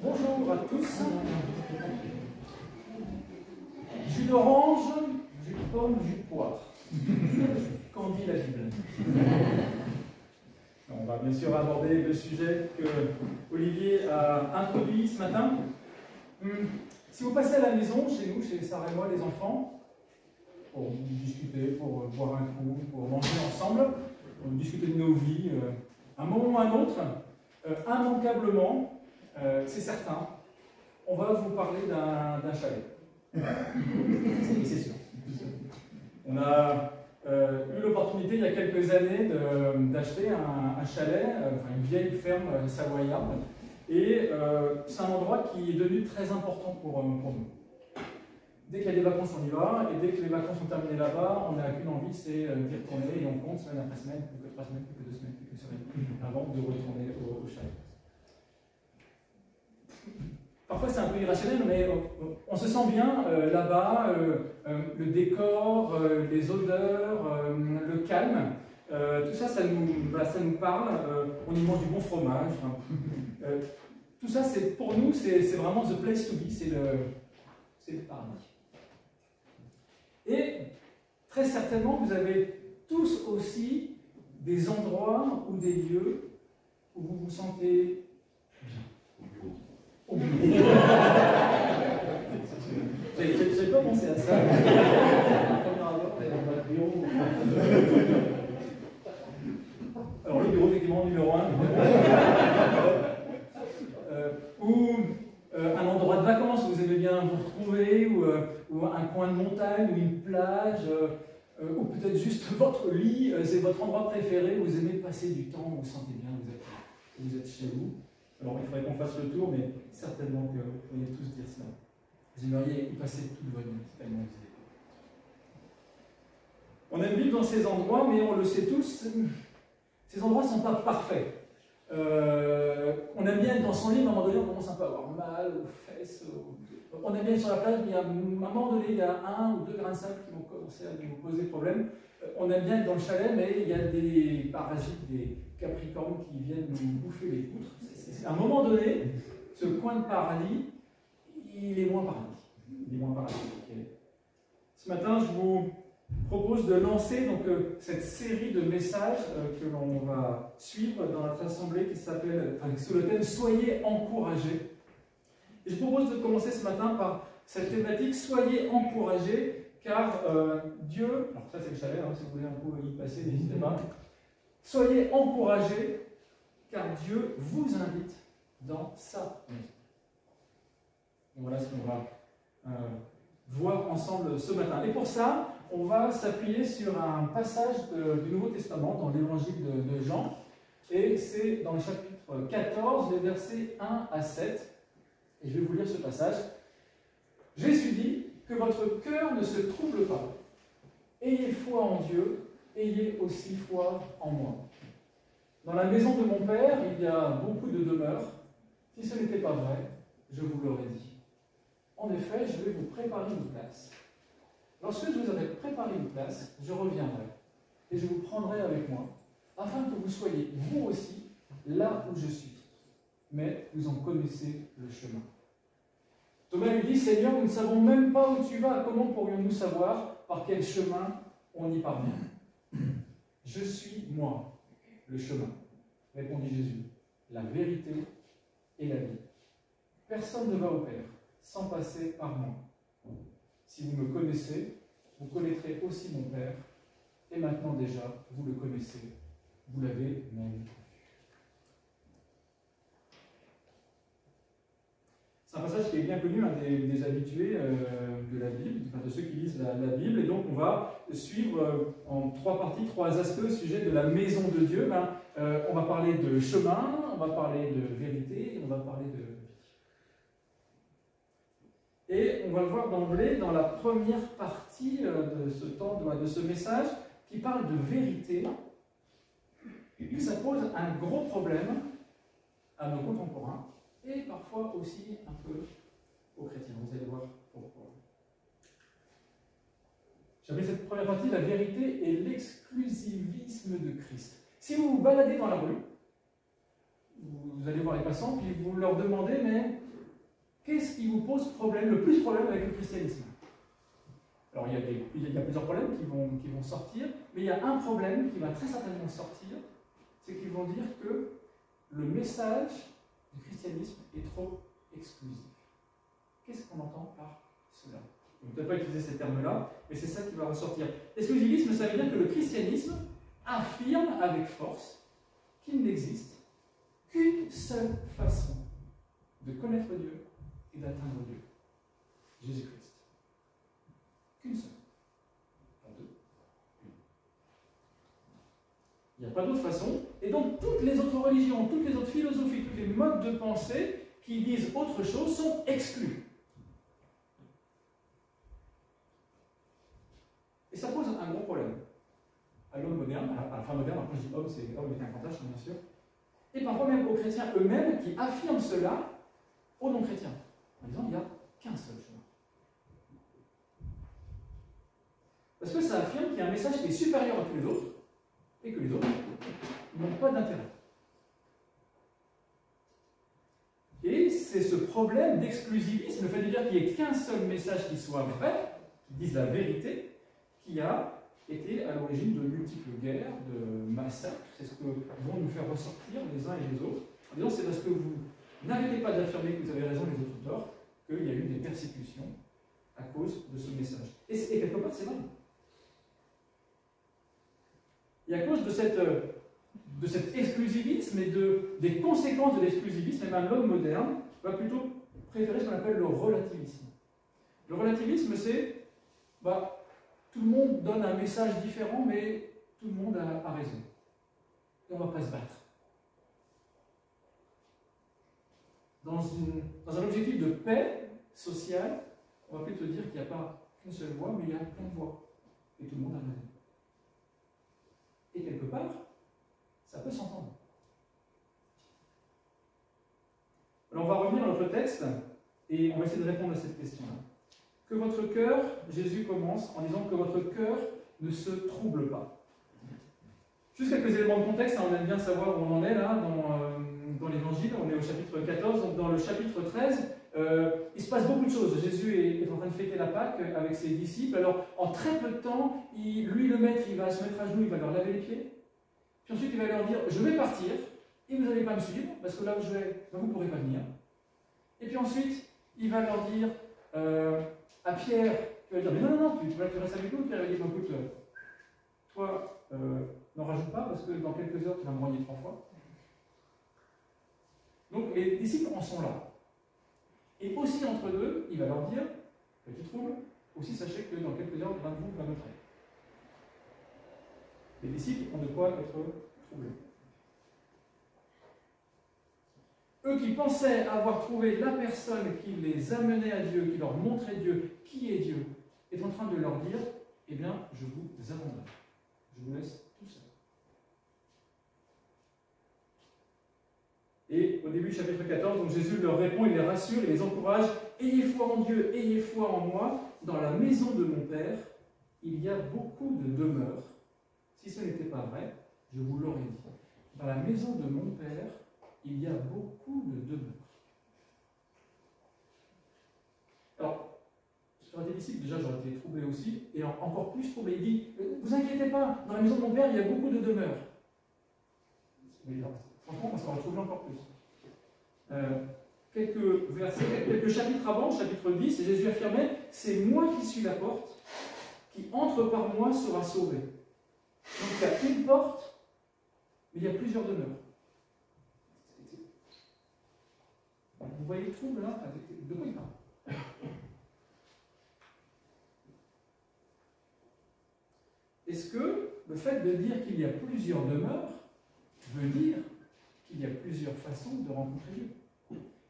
Bonjour à tous. Jus d'orange, jus de pomme, jus de poire. Qu'en dit la Bible? On va bien sûr aborder le sujet que Olivier a introduit ce matin. Si vous passez à la maison, chez nous, chez Sarah et moi, les enfants, pour discuter, pour boire un coup, pour manger ensemble, pour discuter de nos vies, un moment ou un autre, immanquablement, c'est certain, on va vous parler d'un chalet. C'est sûr. On a eu l'opportunité il y a quelques années d'acheter un chalet, enfin une vieille ferme savoyarde, et c'est un endroit qui est devenu très important pour nous. Dès qu'il y a des vacances, on y va, et dès que les vacances sont terminées là-bas, on n'a qu'une envie, c'est d'y retourner, et on compte semaine après semaine, plus que 3 semaines, plus que 2 semaines, plus que semaines, avant de retourner au chalet. Parfois c'est un peu irrationnel, mais on se sent bien là-bas, le décor, les odeurs, le calme, tout ça, ça nous parle, on y mange du bon fromage. Tout ça, pour nous, c'est vraiment the place to be, c'est le paradis. Et très certainement, vous avez tous aussi des endroits ou des lieux où vous vous sentez bien. Au bureau. J'avais pas pensé à ça. Alors le bureau, effectivement, numéro 1. Ou un endroit de vacances où vous aimez bien vous retrouver, ou un coin de montagne, ou une plage, ou peut-être juste votre lit, c'est votre endroit préféré, où vous aimez passer du temps, vous vous sentez bien, vous êtes chez vous. Alors il faudrait qu'on fasse le tour, mais certainement que vous pourriez tous dire ça. Vous aimeriez y passer toute votre vie, tellement vous êtes. On aime vivre dans ces endroits, mais on le sait tous, ces endroits ne sont pas parfaits. On aime bien être dans son lit, mais à un moment donné, on commence un peu à avoir mal aux fesses. On aime bien être sur la plage, mais à un moment donné, il y a 1 ou 2 grains de sable qui vont commencer à nous poser problème. On aime bien être dans le chalet, mais il y a des parasites, des capricornes qui viennent nous bouffer les poutres. À un moment donné, ce coin de paradis, il est moins paradis. Il est moins paradis. Ce matin, je vous propose de lancer donc, cette série de messages que l'on va suivre dans notre assemblée qui s'appelle, sous le thème « Soyez encouragés ». Et je propose de commencer ce matin par cette thématique « Soyez encouragés » car Dieu, alors ça c'est le chalet, si vous voulez un peu y passer, n'hésitez pas. Soyez encouragés car Dieu vous invite dans sa maison. Et voilà ce qu'on va voir ensemble ce matin. Et pour ça, on va s'appuyer sur un passage du Nouveau Testament dans l'évangile de Jean. Et c'est dans le chapitre 14, les versets 1 à 7. Et je vais vous lire ce passage. Jésus dit que votre cœur ne se trouble pas. Ayez foi en Dieu, ayez aussi foi en moi. Dans la maison de mon Père, il y a beaucoup de demeures. Si ce n'était pas vrai, je vous l'aurais dit. En effet, je vais vous préparer une place. Lorsque je vous aurai préparé une place, je reviendrai et je vous prendrai avec moi, afin que vous soyez, vous aussi, là où je suis. Mais vous en connaissez le chemin. Thomas lui dit, Seigneur, nous ne savons même pas où tu vas. Comment pourrions-nous savoir par quel chemin on y parvient? Je suis moi, le chemin, répondit Jésus, la vérité et la vie. Personne ne va au Père sans passer par moi. Si vous me connaissez, vous connaîtrez aussi mon Père, et maintenant déjà, vous le connaissez, vous l'avez même vu. C'est un passage qui est bien connu, des habitués de la Bible, enfin de ceux qui lisent la Bible, et donc on va suivre en 3 parties, 3 aspects au sujet de la maison de Dieu. On va parler de chemin, on va parler de vérité, et on va parler de vie. Et on va le voir d'emblée dans la première partie de ce temps, de ce message, qui parle de vérité, et ça pose un gros problème à nos contemporains, et parfois aussi un peu aux chrétiens. Vous allez voir pourquoi. J'appelle cette première partie la vérité et l'exclusivisme de Christ. Si vous vous baladez dans la rue, vous allez voir les passants, puis vous leur demandez, mais qu'est-ce qui vous pose problème, le plus problème avec le christianisme? Alors il y a plusieurs problèmes qui vont sortir, mais il y a un problème qui va très certainement sortir, c'est qu'ils vont dire que le message du christianisme est trop exclusif. Qu'est-ce qu'on entend par cela? On ne peut pas utiliser ces termes-là, mais c'est ça qui va ressortir. Exclusivisme, ça veut dire que le christianisme affirme avec force qu'il n'existe qu'une seule façon de connaître Dieu et d'atteindre Dieu. Jésus-Christ. Qu'une seule. Pas deux. Une. Il n'y a pas d'autre façon. Et donc toutes les autres religions, toutes les autres philosophies, tous les modes de pensée qui disent autre chose sont exclus. Et ça pose un gros problème à l'homme moderne, à la femme moderne. Alors quand je dis homme, c'est homme avec un grand H, bien sûr. Et parfois même aux chrétiens eux-mêmes qui affirment cela aux non-chrétiens. En disant qu'il n'y a qu'un seul chemin. Parce que ça affirme qu'il y a un message qui est supérieur à tous les autres, et que les autres n'ont pas d'intérêt. Et c'est ce problème d'exclusivisme, le fait de dire qu'il n'y ait qu'un seul message qui soit vrai, qui dise la vérité, qui a été à l'origine de multiples guerres, de massacres. C'est ce que vont nous faire ressortir les uns et les autres. En disant, c'est parce que vous n'arrêtez pas d'affirmer que vous avez raison, les autres tort, qu'il y a eu des persécutions à cause de ce message. Et quelque part, c'est vrai. Et à cause de cet exclusivisme et des conséquences de l'exclusivisme, l'homme moderne va plutôt préférer ce qu'on appelle le relativisme. Le relativisme, c'est tout le monde donne un message différent, mais tout le monde a raison. Et on ne va pas se battre. Dans un objectif de paix sociale, on va plutôt dire qu'il n'y a pas qu'une seule voie, mais il y a plein de voies. Et tout le monde a raison. Et quelque part, ça peut s'entendre. Alors on va revenir à notre texte et on va essayer de répondre à cette question-là. Que votre cœur, Jésus commence en disant que votre cœur ne se trouble pas. Juste quelques éléments de contexte, on aime bien savoir où on en est là dans l'évangile. On est au chapitre 14, donc dans le chapitre 13, il se passe beaucoup de choses. Jésus est en train de fêter la Pâque avec ses disciples. Alors en très peu de temps, lui le maître, il va se mettre à genoux, il va leur laver les pieds. Puis ensuite il va leur dire, je vais partir et vous n'allez pas me suivre parce que là où je vais, vous ne pourrez pas venir. Et puis ensuite, il va leur dire à Pierre, il va dire, mais non, tu restes avec nous. Pierre va dire, écoute, toi, n'en rajoute pas parce que dans quelques heures, tu vas me renier 3 fois. Donc les disciples en sont là. Et aussi entre deux, il va leur dire, petit trouble, aussi sachez que dans quelques heures, l'un de vous va me trahir. Les disciples ont de quoi être troublés. Eux qui pensaient avoir trouvé la personne qui les amenait à Dieu, qui leur montrait Dieu, qui est Dieu, est en train de leur dire, eh bien, je vous abandonne. Je vous laisse tout seul. Et au début du chapitre 14, donc Jésus leur répond, il les rassure, il les encourage. Ayez foi en Dieu, ayez foi en moi. Dans la maison de mon Père, il y a beaucoup de demeures. Si ce n'était pas vrai, je vous l'aurais dit. Dans la maison de mon Père, il y a beaucoup de demeures. Alors, si j'aurais été disciple, déjà j'aurais été troublé aussi, et encore plus troublé. Il dit, vous inquiétez pas, dans la maison de mon Père, il y a beaucoup de demeures. Franchement, ça aurait troublé encore plus. Quelques versets, quelques chapitres avant, chapitre 10, Jésus affirmait, c'est moi qui suis la porte, qui entre par moi sera sauvé. Donc il y a une porte, mais il y a plusieurs demeures. Vous voyez le trouble là? De quoi il parle? Est-ce que le fait de dire qu'il y a plusieurs demeures veut dire qu'il y a plusieurs façons de rencontrer Dieu?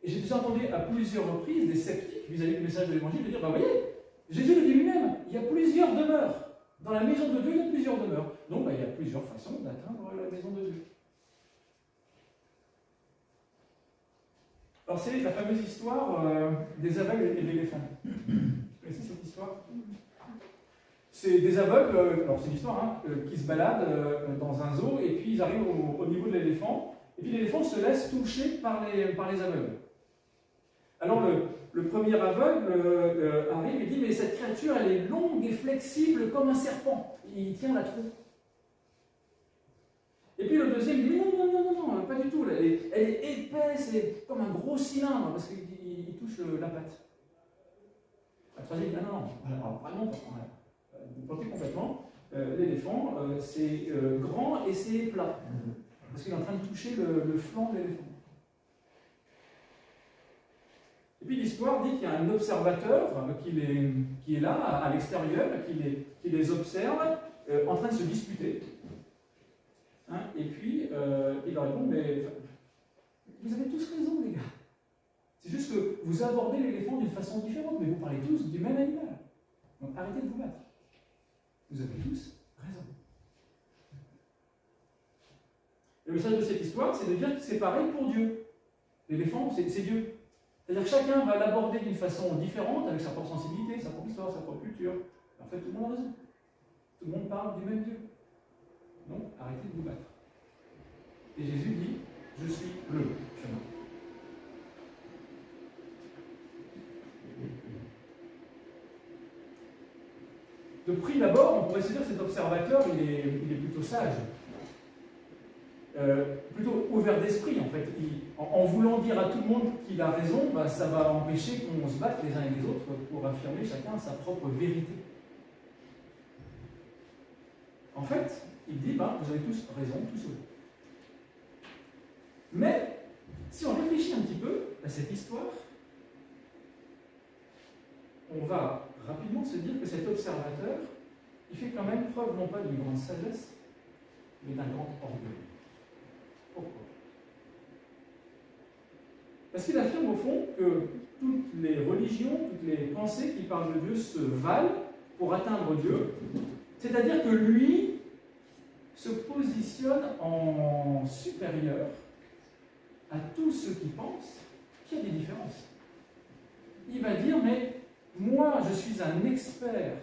Et j'ai déjà entendu à plusieurs reprises des sceptiques vis-à-vis du message de l'Évangile de dire, vous voyez, Jésus le dit lui-même, il y a plusieurs demeures. Dans la maison de Dieu, il y a plusieurs demeures. Donc il y a plusieurs façons d'atteindre la maison de Dieu. Alors c'est la fameuse histoire des aveugles et de l'éléphant. Vous connaissez cette histoire? C'est des aveugles, alors c'est une histoire, qui se baladent dans un zoo et puis ils arrivent au niveau de l'éléphant et puis l'éléphant se laisse toucher par les aveugles. Alors le le premier aveugle arrive et dit, mais cette créature, elle est longue et flexible comme un serpent. Il tient la trou. Et puis le deuxième dit, non, non, non, non, non, pas du tout. Elle est épaisse, et comme un gros cylindre, parce qu'il touche la patte. La troisième dit, ah non, non, alors vraiment, vous plantez complètement. L'éléphant, c'est grand et c'est plat. Parce qu'il est en train de toucher le flanc de l'éléphant. Et puis l'histoire dit qu'il y a un observateur qui est là, à l'extérieur, qui les observe, en train de se disputer. Hein, et puis, il leur répond, mais vous avez tous raison, les gars. C'est juste que vous abordez l'éléphant d'une façon différente, mais vous parlez tous du même animal. Donc arrêtez de vous battre. Vous avez tous raison. Le message de cette histoire, c'est de dire que c'est pareil pour Dieu. L'éléphant, c'est Dieu. C'est-à-dire que chacun va l'aborder d'une façon différente, avec sa propre sensibilité, sa propre histoire, sa propre culture. En fait, tout le monde a raison. Tout le monde parle du même Dieu. Donc, arrêtez de vous battre. Et Jésus dit, je suis le chemin. De prime abord, on pourrait se dire que cet observateur, il est plutôt sage. Plutôt ouvert d'esprit, en fait. En voulant dire à tout le monde qu'il a raison, bah, ça va empêcher qu'on se batte les uns et les autres pour affirmer chacun sa propre vérité. En fait, il dit, bah, vous avez tous raison, tous seuls. Mais, si on réfléchit un petit peu à cette histoire, on va rapidement se dire que cet observateur, il fait quand même preuve non pas d'une grande sagesse, mais d'un grand orgueil. Pourquoi? Parce qu'il affirme au fond que toutes les religions, toutes les pensées qui parlent de Dieu se valent pour atteindre Dieu, c'est-à-dire que lui se positionne en supérieur à tous ceux qui pensent qu'il y a des différences. Il va dire, mais moi je suis un expert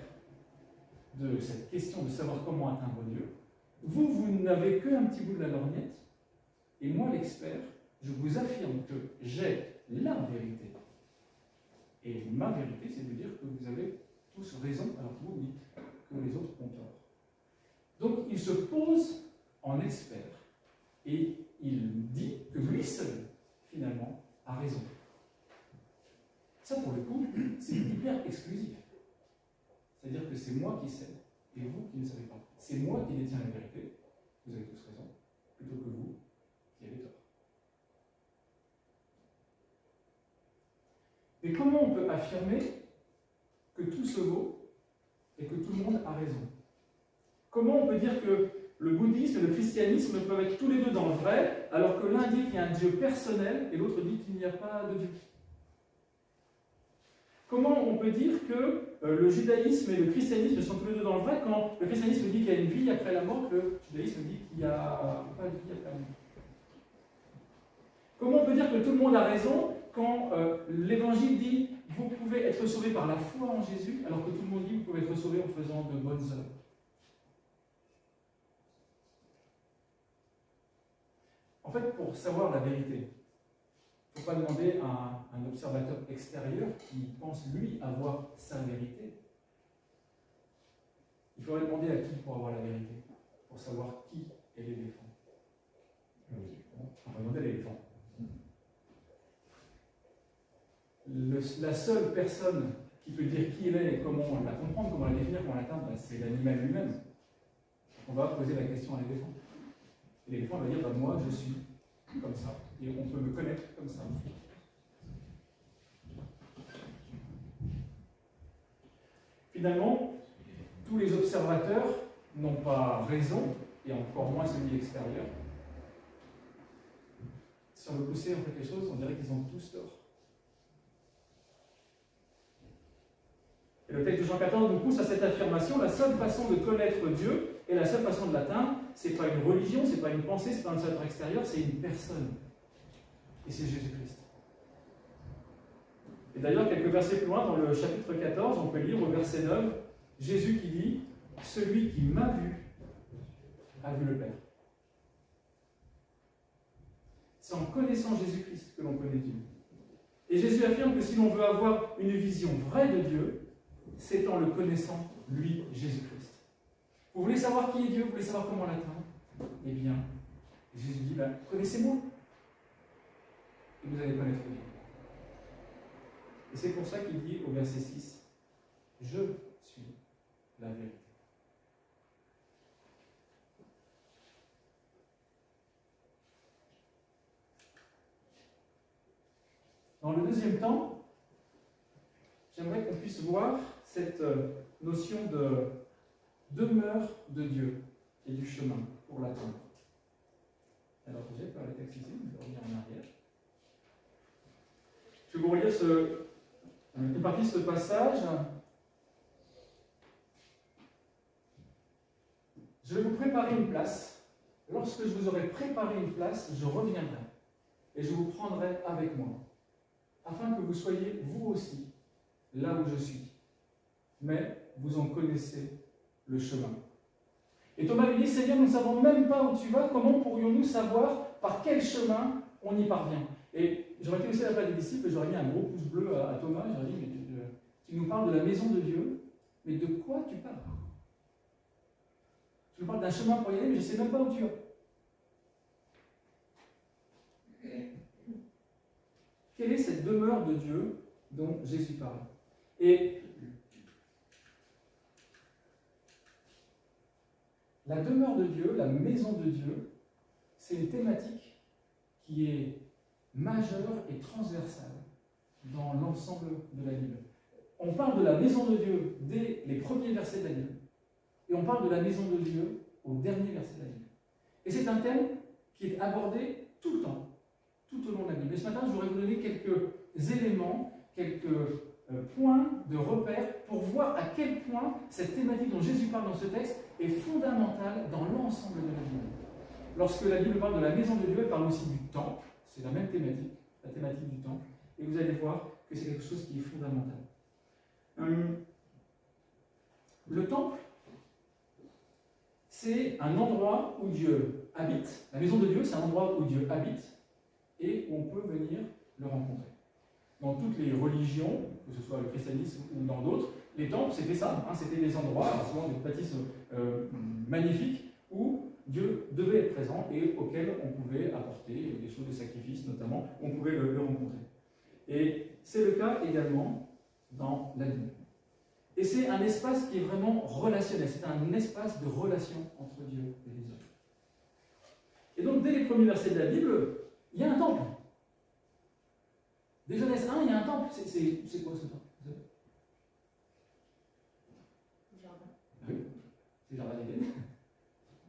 de cette question de savoir comment atteindre Dieu, vous n'avez qu'un petit bout de la lorgnette, et moi l'expert, je vous affirme que j'ai la vérité. Et ma vérité, c'est de dire que vous avez tous raison, alors que vous dites que les autres ont tort. Donc il se pose en expert, et il dit que lui seul, finalement, a raison. Ça, pour le coup, c'est hyper exclusif. C'est-à-dire que c'est moi qui sais, et vous qui ne savez pas. C'est moi qui détiens la vérité, vous avez tous raison, plutôt que vous qui avez tort. Et comment on peut affirmer que tout se vaut et que tout le monde a raison? Comment on peut dire que le bouddhisme et le christianisme peuvent être tous les deux dans le vrai, alors que l'un dit qu'il y a un Dieu personnel et l'autre dit qu'il n'y a pas de Dieu? Comment on peut dire que le judaïsme et le christianisme sont tous les deux dans le vrai quand le christianisme dit qu'il y a une vie après la mort, que le judaïsme dit qu'il n'y a pas de vie après la mort? Comment on peut dire que tout le monde a raison quand l'évangile dit que vous pouvez être sauvé par la foi en Jésus, alors que tout le monde dit que vous pouvez être sauvé en faisant de bonnes œuvres? En fait, pour savoir la vérité, il ne faut pas demander à un observateur extérieur qui pense, lui, avoir sa vérité. Il faudrait demander à qui pour avoir la vérité? Pour savoir qui est l'éléphant. On va demander à l'éléphant. La seule personne qui peut dire qui il est et comment la comprendre, comment la définir, comment l'atteindre, c'est l'animal lui-même. On va poser la question à l'éléphant. Et l'éléphant va dire, bah, moi je suis comme ça. Et on peut me connaître comme ça. Finalement, tous les observateurs n'ont pas raison, et encore moins celui extérieur. Si on veut pousser en fait les choses, on dirait qu'ils ont tous tort. Et le texte de Jean 14 nous pousse à cette affirmation: la seule façon de connaître Dieu et la seule façon de l'atteindre, ce n'est pas une religion, ce n'est pas une pensée, ce n'est pas un observateur extérieur, c'est une personne. Et c'est Jésus-Christ. Et d'ailleurs, quelques versets plus loin, dans le chapitre 14, on peut lire au verset 9, Jésus qui dit « Celui qui m'a vu a vu le Père ». C'est en connaissant Jésus-Christ que l'on connaît Dieu. Et Jésus affirme que si l'on veut avoir une vision vraie de Dieu, c'est en le connaissant, lui, Jésus-Christ. Vous voulez savoir qui est Dieu? Vous voulez savoir comment l'atteindre? Eh bien, Jésus dit, connaissez-moi. Et vous allez connaître Dieu. Et c'est pour ça qu'il dit au verset 6, je suis la vérité. Dans le deuxième temps, j'aimerais qu'on puisse voir cette notion de demeure de Dieu et du chemin pour l'atteindre. Alors, j'ai pas le texte ici, je vais revenir en arrière. Je vais vous relire une partie de ce passage. Je vais vous préparer une place. Lorsque je vous aurai préparé une place, je reviendrai et je vous prendrai avec moi, afin que vous soyez vous aussi là où je suis. Mais vous en connaissez le chemin. Et Thomas lui dit, Seigneur, nous ne savons même pas où tu vas, comment pourrions-nous savoir par quel chemin on y parvient? Et j'aurais été aussi à la place des disciples, j'aurais mis un gros pouce bleu à Thomas, j'aurais dit, mais tu nous parles de la maison de Dieu, mais de quoi tu parles? Tu nous parles d'un chemin pour y aller, mais je ne sais même pas où tu vas. Quelle est cette demeure de Dieu dont Jésus parle? Et la demeure de Dieu, la maison de Dieu, c'est une thématique qui est majeure et transversale dans l'ensemble de la Bible. On parle de la maison de Dieu dès les premiers versets de la Bible, et on parle de la maison de Dieu au dernier verset de la Bible. Et c'est un thème qui est abordé tout le temps, tout au long de la Bible. Et ce matin, je voudrais vous donner quelques éléments, quelques points de repère pour voir à quel point cette thématique dont Jésus parle dans ce texte est fondamentale dans l'ensemble de la Bible. Lorsque la Bible parle de la maison de Dieu, elle parle aussi du temple, c'est la même thématique, la thématique du temple, et vous allez voir que c'est quelque chose qui est fondamental. Le temple, c'est un endroit où Dieu habite. La maison de Dieu, c'est un endroit où Dieu habite et où on peut venir le rencontrer. Dans toutes les religions, que ce soit le christianisme ou dans d'autres, les temples, c'était ça. C'était des endroits, souvent des bâtisses magnifiques, où Dieu devait être présent et auxquels on pouvait apporter des choses de sacrifice, notamment, on pouvait le rencontrer. Et c'est le cas également dans la Bible. Et c'est un espace qui est vraiment relationnel, c'est un espace de relation entre Dieu et les hommes. Et donc, dès les premiers versets de la Bible, il y a un temple. Dès Genèse 1, il y a un temple. C'est quoi ce temple? Le jardin. Oui, c'est le jardin d'Éden.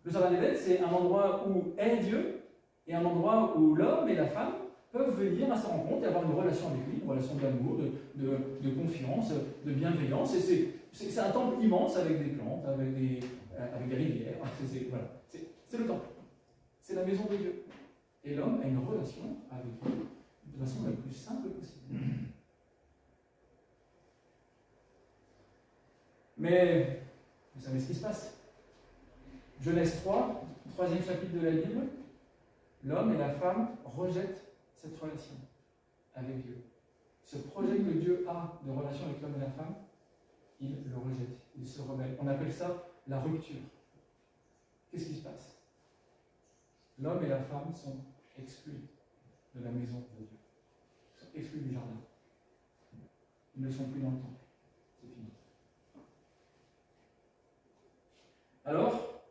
Le jardin d'Éden, c'est un endroit où est Dieu et un endroit où l'homme et la femme peuvent venir à sa rencontre et avoir une relation avec lui, une relation d'amour, de confiance, de bienveillance. Et c'est un temple immense avec des plantes, avec des rivières. Voilà. C'est le temple. C'est la maison de Dieu. Et l'homme a une relation avec Dieu de façon la plus simple possible. Mais vous savez ce qui se passe. Genèse 3, troisième chapitre de la Bible, l'homme et la femme rejettent cette relation avec Dieu. Ce projet que Dieu a de relation avec l'homme et la femme, il le rejette, il se rebelle. On appelle ça la rupture. Qu'est-ce qui se passe? L'homme et la femme sont exclus de la maison de Dieu. Ils sont exclus du jardin. Ils ne sont plus dans le temple. C'est fini. Alors,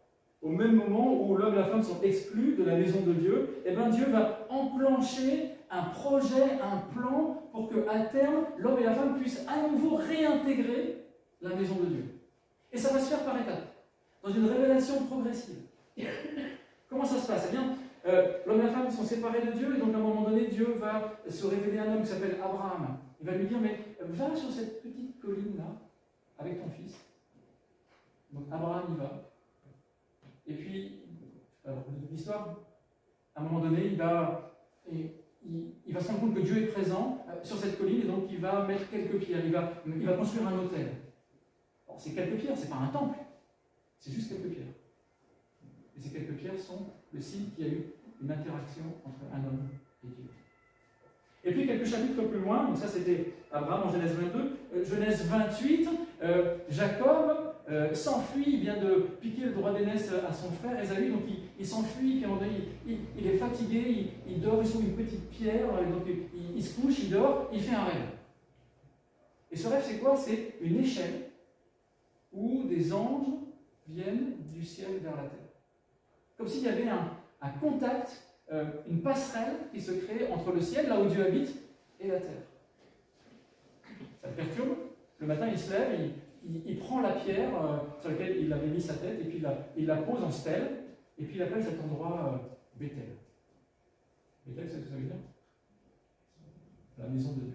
au même moment où l'homme et la femme sont exclus de la maison de Dieu, eh bien Dieu va enclencher un projet, un plan pour qu'à terme, l'homme et la femme puissent à nouveau réintégrer la maison de Dieu. Et ça va se faire par étapes, dans une révélation progressive. Comment ça se passe? Eh bien, l'homme et la femme sont séparés de Dieu, et donc à un moment donné, Dieu va se révéler à un homme qui s'appelle Abraham. Il va lui dire, mais va sur cette petite colline-là, avec ton fils. Donc Abraham y va. Et puis, alors, l'histoire, à un moment donné, il va se rendre compte que Dieu est présent sur cette colline, et donc il va mettre quelques pierres, il va construire un autel. Alors, ces quelques pierres, ce n'est pas un temple, c'est juste quelques pierres. Et ces quelques pierres sont le signe qu'il y a eu une interaction entre un homme et Dieu. Et puis quelques chapitres plus loin, donc ça c'était Abraham en Genèse 22, Genèse 28, Jacob s'enfuit, il vient de piquer le droit d'aînesse à son frère Ésaü, donc il s'enfuit, puis à un moment donné, il est fatigué, il dort, il trouve une petite pierre, donc il se couche, il dort, il fait un rêve. Et ce rêve c'est quoi? C'est une échelle où des anges viennent du ciel vers la terre. Comme s'il y avait un contact, une passerelle qui se crée entre le ciel, là où Dieu habite, et la terre. Ça le perturbe. Le matin, il se lève, il prend la pierre sur laquelle il avait mis sa tête, et puis il la pose en stèle, et puis il appelle cet endroit Bethel. Bethel, c'est ce que ça veut dire? La maison de Dieu.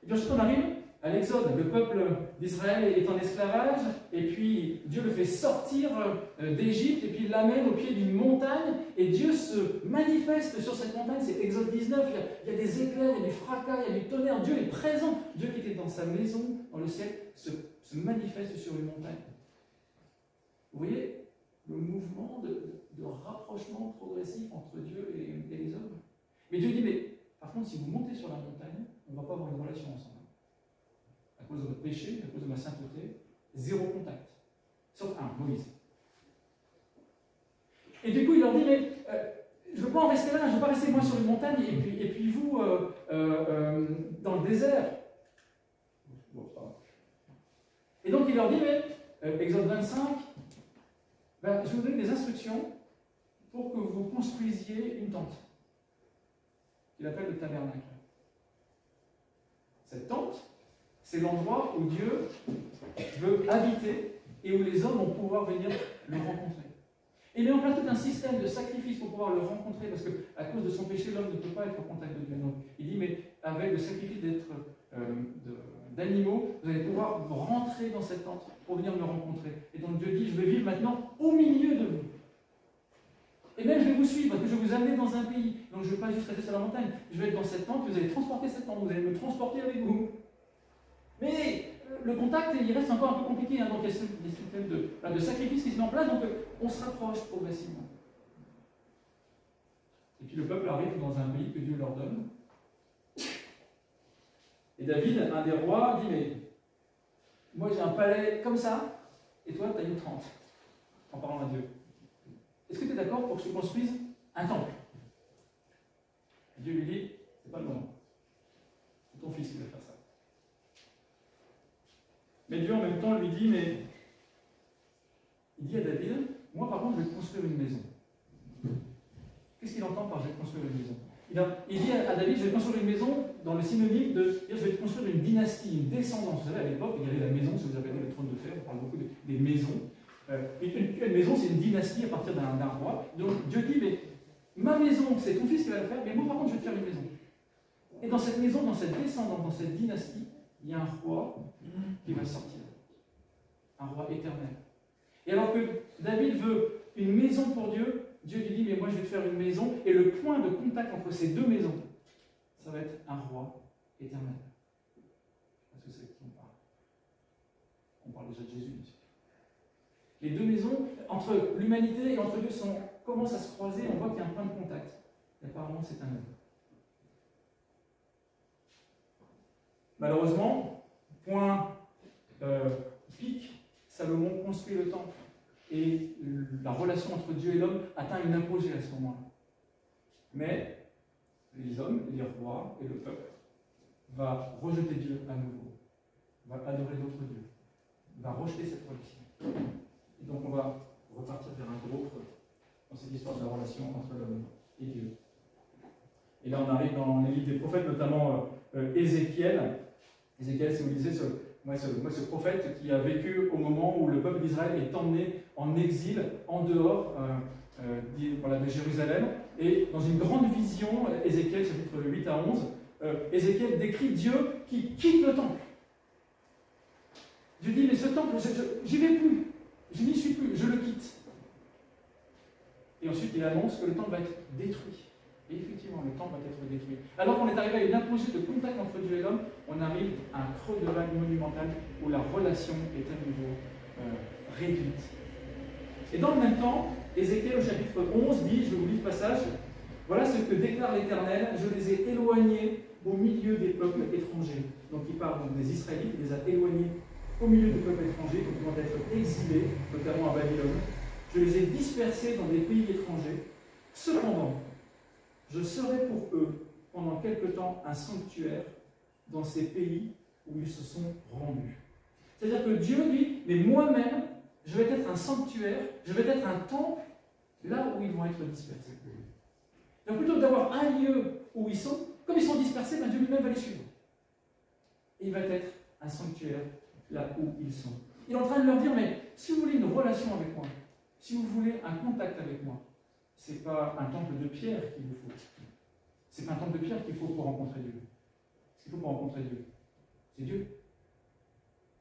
Et puis ensuite, on arrive à l'Exode. Le peuple d'Israël est en esclavage, et puis Dieu le fait sortir d'Égypte, et puis il l'amène au pied d'une montagne, et Dieu se manifeste sur cette montagne. C'est Exode 19, il y a des éclairs, il y a des fracas, il y a du tonnerre. Dieu est présent. Dieu qui était dans sa maison, dans le ciel, se manifeste sur une montagne. Vous voyez le mouvement de rapprochement progressif entre Dieu et les hommes. Mais Dieu dit, mais par contre, si vous montez sur la montagne, on ne va pas avoir une relation ensemble. À cause de votre péché, à cause de ma sainteté, zéro contact. Sauf un, Moïse. Et du coup, il leur dit, mais je ne veux pas en rester là, je ne veux pas rester moi sur une montagne, et puis vous, dans le désert. Et donc, il leur dit, mais, Exode 25, ben, je vous donne des instructions pour que vous construisiez une tente, qu'il appelle le tabernacle. Cette tente, c'est l'endroit où Dieu veut habiter et où les hommes vont pouvoir venir le rencontrer. Et il met en place tout un système de sacrifice pour pouvoir le rencontrer, parce qu'à cause de son péché, l'homme ne peut pas être au contact de Dieu. Donc, il dit, mais avec le sacrifice d'animaux, vous allez pouvoir rentrer dans cette tente pour venir me rencontrer. Et donc Dieu dit, je vais vivre maintenant au milieu de vous. Et même je vais vous suivre, parce que je vais vous amener dans un pays. Donc je ne vais pas juste rester sur la montagne. Je vais être dans cette tente, vous allez transporter cette tente, vous allez me transporter avec vous. Mais le contact, il reste encore un peu compliqué. Hein, donc il y a des systèmes de sacrifice qui se met en place, donc on se rapproche progressivement. Et puis le peuple arrive dans un pays que Dieu leur donne. Et David, un des rois, dit, mais moi j'ai un palais comme ça, et toi tu as une tente, en parlant à Dieu. Est-ce que tu es d'accord pour que je construise un temple? Et Dieu lui dit, c'est pas le moment. C'est ton fils qui va faire ça. Mais Dieu en même temps lui dit, mais il dit à David, moi par contre je vais te construire une maison. Qu'est-ce qu'il entend par je vais te construire une maison? Il dit à David, je vais te construire une maison dans le synonyme de dire, je vais te construire une dynastie, une descendance. Vous savez, à l'époque, il y avait la maison, si vous avez le trône de fer, on parle beaucoup des maisons. Une maison, c'est une dynastie à partir d'un roi. Donc Dieu dit, mais ma maison, c'est ton fils qui va le faire, mais moi par contre, je vais te faire une maison. Et dans cette maison, dans cette descendance, dans cette dynastie, il y a un roi qui va sortir. Un roi éternel. Et alors que David veut une maison pour Dieu, Dieu lui dit, mais moi je vais te faire une maison, et le point de contact entre ces deux maisons, ça va être un roi éternel. Parce que c'est avec qui on parle. On parle déjà de Jésus, bien sûr. Les deux maisons, entre l'humanité et entre Dieu, commencent à se croiser, on voit qu'il y a un point de contact. Et apparemment, c'est un homme. Malheureusement, point pic, Salomon construit le temple. Et la relation entre Dieu et l'homme atteint une apogée à ce moment-là. Mais les hommes, les rois et le peuple va rejeter Dieu à nouveau, va adorer d'autres dieux, va rejeter cette relation. Et donc on va repartir vers un groupe dans cette histoire de la relation entre l'homme et Dieu. Et là on arrive dans les livres des prophètes, notamment Ézéchiel. Ézéchiel, si vous lisez ce prophète qui a vécu au moment où le peuple d'Israël est emmené en exil, en dehors de Jérusalem, et dans une grande vision, Ézéchiel, chapitre 8 à 11, Ézéchiel décrit Dieu qui quitte le temple. Dieu dit, mais ce temple, j'y vais plus, je n'y suis plus, je le quitte. Et ensuite, il annonce que le temple va être détruit. Et effectivement, le temple va être détruit. Alors qu'on est arrivé à une apogée de contact entre Dieu et l'homme, on arrive à un creux de vague monumental où la relation est à nouveau réduite. Et dans le même temps, Ézéchiel au chapitre 11 dit, je vous lis le passage, Voilà ce que déclare l'Éternel, je les ai éloignés au milieu des peuples étrangers. Donc il parle donc des Israélites, il les a éloignés au milieu des peuples étrangers, donc ils vont être exilés, notamment à Babylone. Je les ai dispersés dans des pays étrangers. Cependant, je serai pour eux, pendant quelque temps, un sanctuaire dans ces pays où ils se sont rendus. C'est-à-dire que Dieu dit, mais moi-même, je vais être un sanctuaire, je vais être un temple, là où ils vont être dispersés. Donc plutôt que d'avoir un lieu où ils sont, comme ils sont dispersés, ben Dieu lui-même va les suivre. Et il va être un sanctuaire là où ils sont. Il est en train de leur dire, mais si vous voulez une relation avec moi, si vous voulez un contact avec moi, ce n'est pas un temple de pierre qu'il vous faut. Ce n'est pas un temple de pierre qu'il faut pour rencontrer Dieu. Ce qu'il faut pour rencontrer Dieu, c'est Dieu.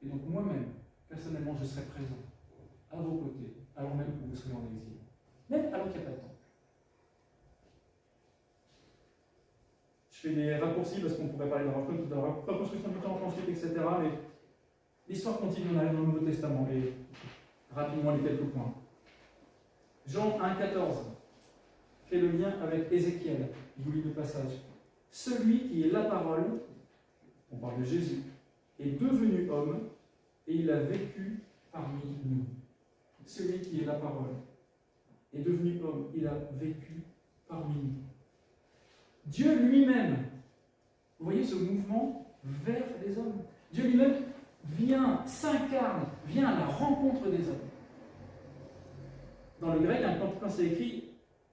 Et donc moi-même, personnellement, je serai présent à vos côtés, alors même que vous serez en exil. Même alors qu'il n'y a pas de temple. Je fais des raccourcis parce qu'on pourrait parler de la reconstruction du temple ensuite, etc. Mais l'histoire continue dans le Nouveau Testament. Et rapidement, les quelques points. Jean 1,14 fait le lien avec Ézéchiel. Je vous lis le passage. Celui qui est la parole, on parle de Jésus, est devenu homme et il a vécu parmi nous. Celui qui est la parole est devenu homme, il a vécu parmi nous. Dieu lui-même, vous voyez ce mouvement vers les hommes. Dieu lui-même vient, s'incarne, vient à la rencontre des hommes. Dans le grec, quand c'est écrit,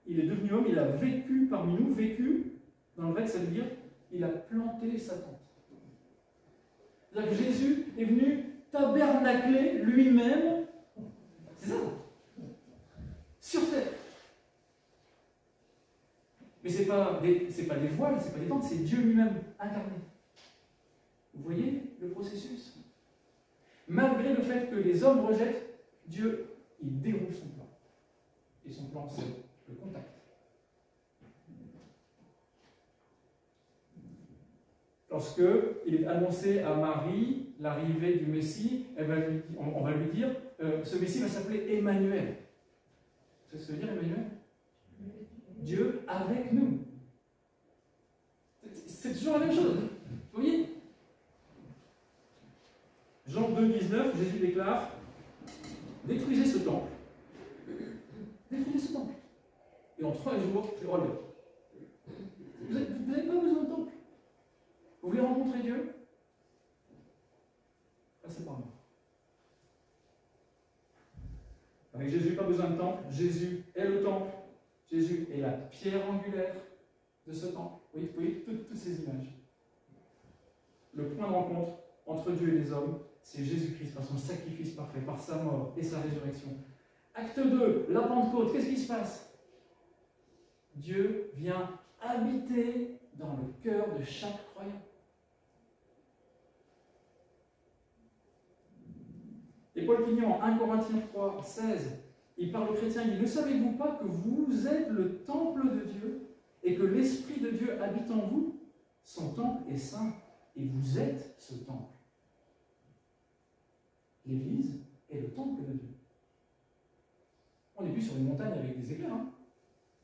il est devenu homme, il a vécu parmi nous. Vécu, dans le grec, ça veut dire il a planté sa tente. C'est-à-dire que Jésus est venu tabernacler lui-même, c'est ça, sur terre. Mais ce n'est pas des voiles, ce n'est pas des tentes, c'est Dieu lui-même incarné. Vous voyez le processus? Malgré le fait que les hommes rejettent, Dieu, il déroule son plan. Et son plan, c'est le contact. Lorsque il est annoncé à Marie l'arrivée du Messie, on va lui dire, ce Messie va s'appeler Emmanuel. C'est ce que ça veut dire, Emmanuel? Dieu avec nous. C'est toujours la même chose. Vous voyez? Jean 2, 19, Jésus déclare, détruisez ce temple. Détruisez ce temple. Et en 3 jours, je le relève. Vous n'avez pas besoin de temple. Vous voulez rencontrer Dieu? Passez par moi. Avec Jésus, pas besoin de temple. Jésus est le temple. Jésus est la pierre angulaire de ce temple. Vous voyez toutes ces images. Le point de rencontre entre Dieu et les hommes, c'est Jésus-Christ par son sacrifice parfait, par sa mort et sa résurrection. Acte 2, la Pentecôte, qu'est-ce qui se passe? Dieu vient habiter dans le cœur de chaque croyant. Et Paul Pignon, 1 Corinthiens 3, 16, il parle aux chrétiens, il dit, ne savez-vous pas que vous êtes le temple de Dieu et que l'Esprit de Dieu habite en vous? Son temple est saint et vous êtes ce temple. L'Église est le temple de Dieu. On n'est plus sur une montagne avec des éclairs. Hein.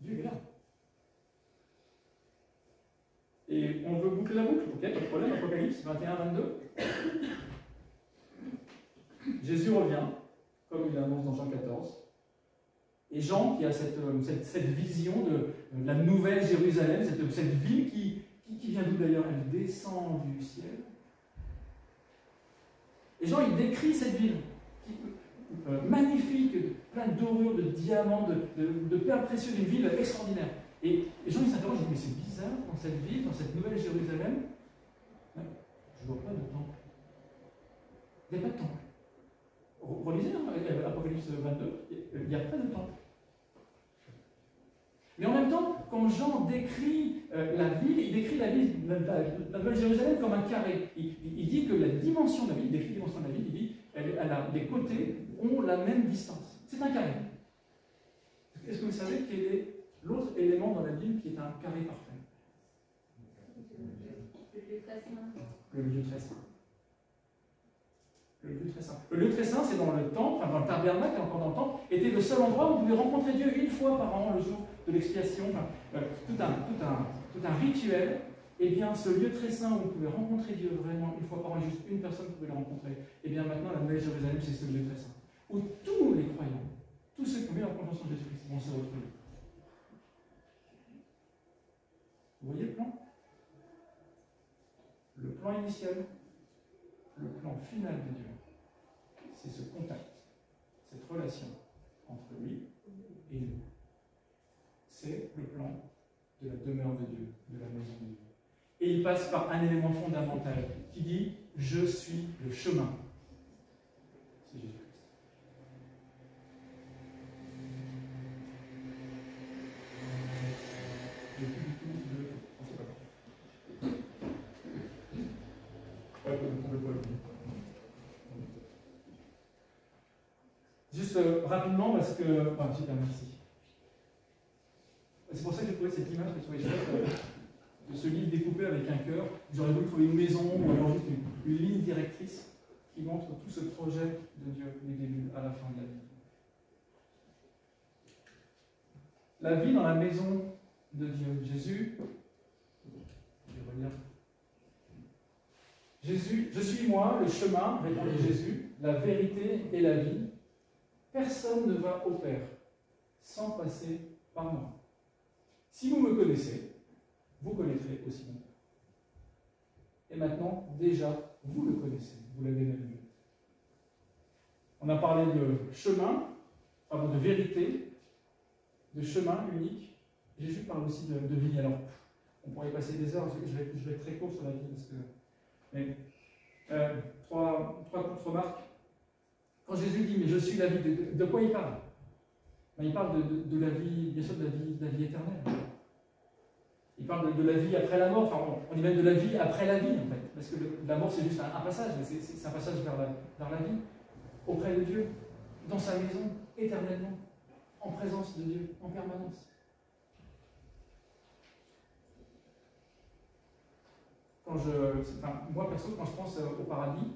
Dieu est là. Et on veut boucler la boucle. Ok, pas de problème. Apocalypse 21, 22. Jésus revient, comme il l'annonce dans Jean 14. Et Jean, qui a cette vision de la nouvelle Jérusalem, cette ville qui vient d'où d'ailleurs? Elle descend du ciel. Et Jean, il décrit cette ville magnifique, pleine dorures, de diamants, de perles précieuses, une ville extraordinaire. Et Jean, il s'interroge, il dit, mais c'est bizarre, dans cette ville, dans cette nouvelle Jérusalem, je ne vois pas de temple. Il n'y a pas de temple. Relisez Apocalypse 22, il n'y a pas de temple. Mais en même temps, quand Jean décrit la ville, il décrit la nouvelle Jérusalem comme un carré. Il dit que la dimension de la ville, il décrit la dimension de la ville, il dit les côtés ont la même distance. C'est un carré. Est-ce que vous savez quel est l'autre élément dans la ville qui est un carré parfait? Le lieu très saint. Le lieu très saint. Le lieu très saint. Le lieu très saint, c'est dans le temple, enfin dans le tabernacle, encore dans le temple, était le seul endroit où on pouvait rencontrer Dieu une fois par an, le jour de l'expiation, tout un rituel. Eh bien, ce lieu très saint où on pouvait rencontrer Dieu vraiment une fois par an, juste une personne pouvait le rencontrer, eh bien maintenant, la Nouvelle Jérusalem, c'est ce lieu très saint, où tous les croyants, tous ceux qui ont mis leur confiance en Jésus-Christ vont se retrouver. Vous voyez le plan? Le plan initial, le plan final de Dieu, c'est ce contact, cette relation entre lui et nous. C'est le plan de la demeure de Dieu, de la maison de Dieu. Et il passe par un élément fondamental qui dit « Je suis le chemin ». C'est Jésus-Christ. Juste rapidement, parce que... super, merci. C'est pour ça que j'ai trouvé cette image que je trouvais chouette de ce livre découpé avec un cœur. J'aurais voulu trouver une maison ou alors juste une ligne directrice qui montre tout ce projet de Dieu du début à la fin de la vie. La vie dans la maison de Dieu. Jésus, je vais relire. Jésus, je suis moi, le chemin, répondit Jésus, la vérité et la vie. Personne ne va au Père sans passer par moi. Si vous me connaissez, vous connaîtrez aussi mon Père. Et maintenant, déjà, vous le connaissez, vous l'avez même vu. On a parlé de chemin, pardon, de vérité, de chemin unique. Jésus parle aussi de vie. Alors, on pourrait y passer des heures, je vais être très court sur la vie, parce que... Mais, trois courtes remarques. Quand Jésus dit, mais je suis la vie, de quoi il parle? Il parle de la vie, bien sûr, de la vie éternelle. Il parle de la vie après la mort, enfin, on dit même de la vie après la vie, en fait. Parce que la mort, c'est juste un passage, mais c'est un passage vers la vie, auprès de Dieu, dans sa maison, éternellement, en présence de Dieu, en permanence. Moi, perso, quand je pense au paradis,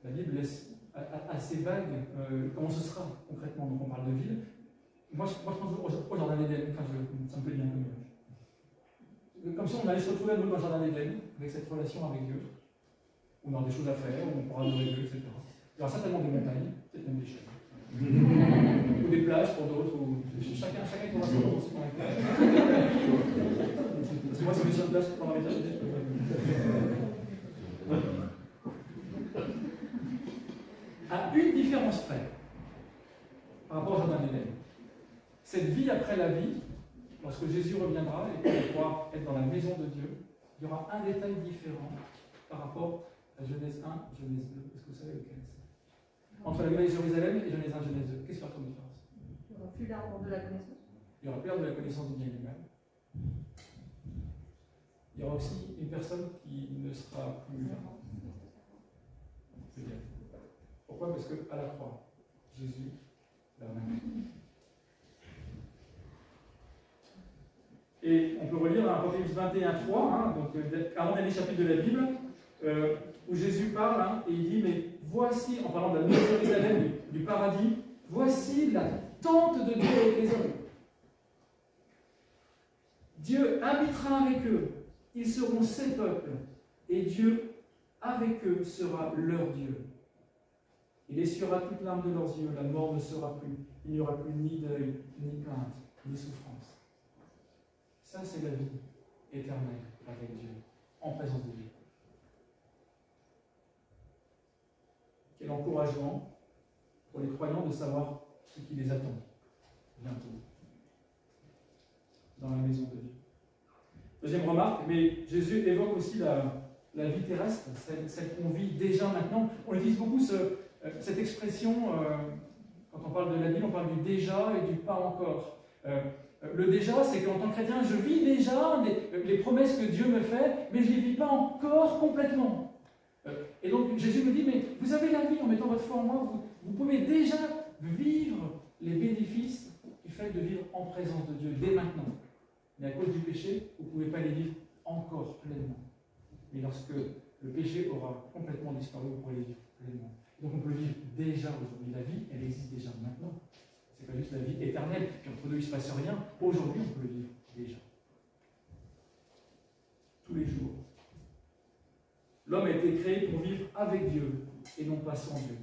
la Bible laisse assez vague comment ce sera concrètement. Donc, on parle de ville. Moi, je pense au Jardin d'Éden. Enfin, ça me plaît bien comme image. Comme si on allait se retrouver à nouveau dans le Jardin d'Éden, avec cette relation avec Dieu, où on aura des choses à faire, où on pourra adorer Dieu, etc. Il y aura certainement des montagnes, peut-être même des chèvres. Ou des plages pour d'autres. Chacun pourra se retrouver dans les plages. Parce que moi, c'est les seules plages pendant l'éternité. À une différence près, par rapport au Jardin d'Éden. Cette vie après la vie, lorsque Jésus reviendra et qu'on pourra être dans la maison de Dieu, il y aura un détail différent par rapport à Genèse 1, Genèse 2. Est-ce que vous savez lequel c'est? Entre la Nouvelle Jérusalem et Genèse 1, Genèse 2. Qu'est-ce qu'il y aura comme différence? Il n'y aura plus l'arbre de la connaissance. Il n'y aura plus l'arbre de la connaissance du bien et du mal. Il y aura aussi une personne qui ne sera plus là. Pourquoi? Parce qu'à la croix, Jésus l'a vaincu. Et on peut relire dans Apocalypse 21:3, donc avant-dernier chapitre de la Bible, où Jésus parle, et il dit, mais voici, en parlant de la Nouvelle Jérusalem, du paradis, voici la tente de Dieu avec les hommes. Dieu habitera avec eux, ils seront ses peuples, et Dieu avec eux sera leur Dieu. Il essuiera toute larme de leurs yeux, la mort ne sera plus, il n'y aura plus ni deuil, ni plainte, ni souffrance. Ça, c'est la vie éternelle avec Dieu, en présence de Dieu. Quel encouragement pour les croyants de savoir ce qui les attend bientôt dans la maison de Dieu. Deuxième remarque, mais Jésus évoque aussi la vie terrestre, celle qu'on vit déjà maintenant. On utilise beaucoup cette expression, quand on parle de la Bible, on parle du déjà et du pas encore. Le déjà, c'est qu'en tant que chrétien, je vis déjà les promesses que Dieu me fait, mais je ne les vis pas encore complètement. Et donc Jésus me dit, mais vous avez la vie en mettant votre foi en moi, vous pouvez déjà vivre les bénéfices du fait de vivre en présence de Dieu dès maintenant. Mais à cause du péché, vous ne pouvez pas les vivre encore pleinement. Mais lorsque le péché aura complètement disparu, vous pourrez les vivre pleinement. Donc on peut vivre déjà aujourd'hui. La vie, elle existe déjà maintenant. Ce n'est pas juste la vie éternelle, puis entre deux, il ne se passe rien. Aujourd'hui, on peut le vivre déjà. Tous les jours. L'homme a été créé pour vivre avec Dieu et non pas sans Dieu.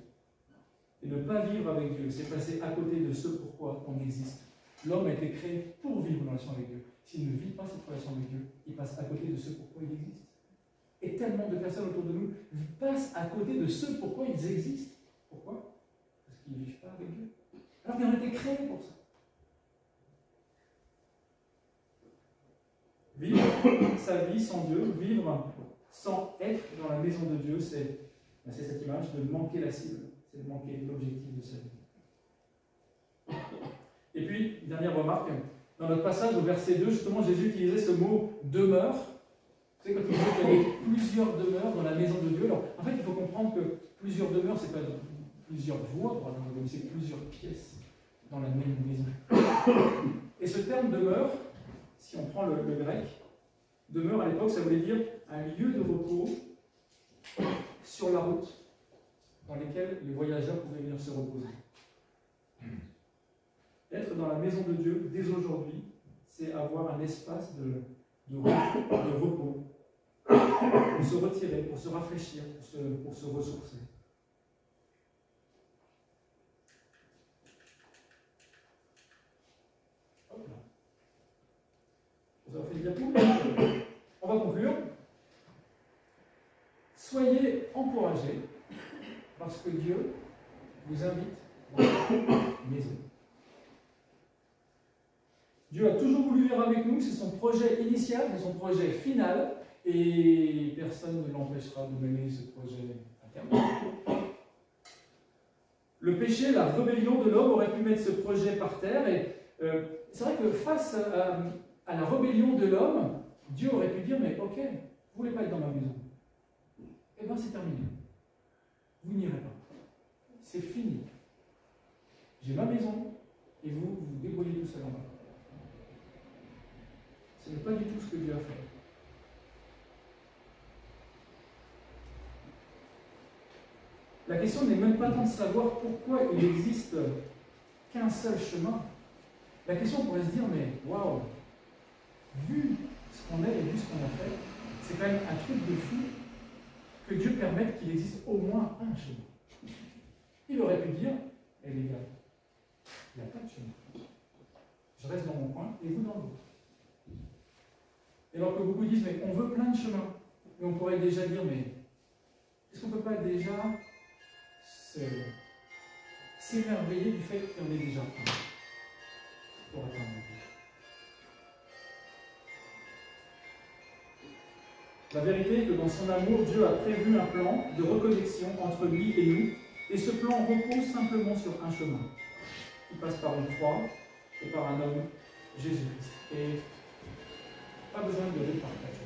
Et ne pas vivre avec Dieu, c'est passer à côté de ce pourquoi on existe. L'homme a été créé pour vivre une relation avec Dieu. S'il ne vit pas cette relation avec Dieu, il passe à côté de ce pourquoi il existe. Et tellement de personnes autour de nous passent à côté de ce pourquoi ils existent. Pourquoi? Parce qu'ils ne vivent pas avec Dieu. Alors qu'ils ont été créés pour ça. Vivre sa vie sans Dieu, vivre sans être dans la maison de Dieu, c'est cette image de manquer la cible, c'est de manquer l'objectif de sa vie. Et puis, dernière remarque, dans notre passage au verset 2, justement, Jésus utilisait ce mot « demeure ». Vous savez, quand il disait qu'il y avait plusieurs demeures dans la maison de Dieu, alors en fait, il faut comprendre que plusieurs demeures, ce n'est pas plusieurs voies, c'est plusieurs pièces dans la même maison. Et ce terme « demeure », si on prend le grec, demeure à l'époque, ça voulait dire un lieu de repos sur la route dans lequel les voyageurs pouvaient venir se reposer. Être dans la maison de Dieu dès aujourd'hui, c'est avoir un espace de repos, pour se retirer, pour se rafraîchir, pour se ressourcer. Hop là. Vous avez fait le diapo. On va conclure. Soyez encouragés parce que Dieu vous invite dans sa maison. Dieu a toujours voulu vivre avec nous, c'est son projet initial, c'est son projet final, et personne ne l'empêchera de mener ce projet à terme. Le péché, la rébellion de l'homme aurait pu mettre ce projet par terre, et c'est vrai que face à la rébellion de l'homme, Dieu aurait pu dire, mais ok, vous ne voulez pas être dans ma maison. Eh bien c'est terminé. Vous n'irez pas. C'est fini. J'ai ma maison, et vous vous débrouillez tout seul en bas. Ce n'est pas du tout ce que Dieu a fait. La question n'est même pas tant de savoir pourquoi il n'existe qu'un seul chemin. La question pourrait se dire, mais waouh, vu ce qu'on est et vu ce qu'on a fait, c'est quand même un truc de fou que Dieu permette qu'il existe au moins un chemin. Il aurait pu dire, eh les gars, il n'y a pas de chemin. Je reste dans mon coin et vous dans l'autre. Et alors que beaucoup disent, mais on veut plein de chemins. Et on pourrait déjà dire, mais est-ce qu'on ne peut pas déjà s'émerveiller du fait qu'il y en ait déjà plein pour atteindre la vérité est que dans son amour, Dieu a prévu un plan de reconnexion entre lui et nous, et ce plan repose simplement sur un chemin, qui passe par une croix et par un homme, Jésus-Christ. Et pas besoin de le partager.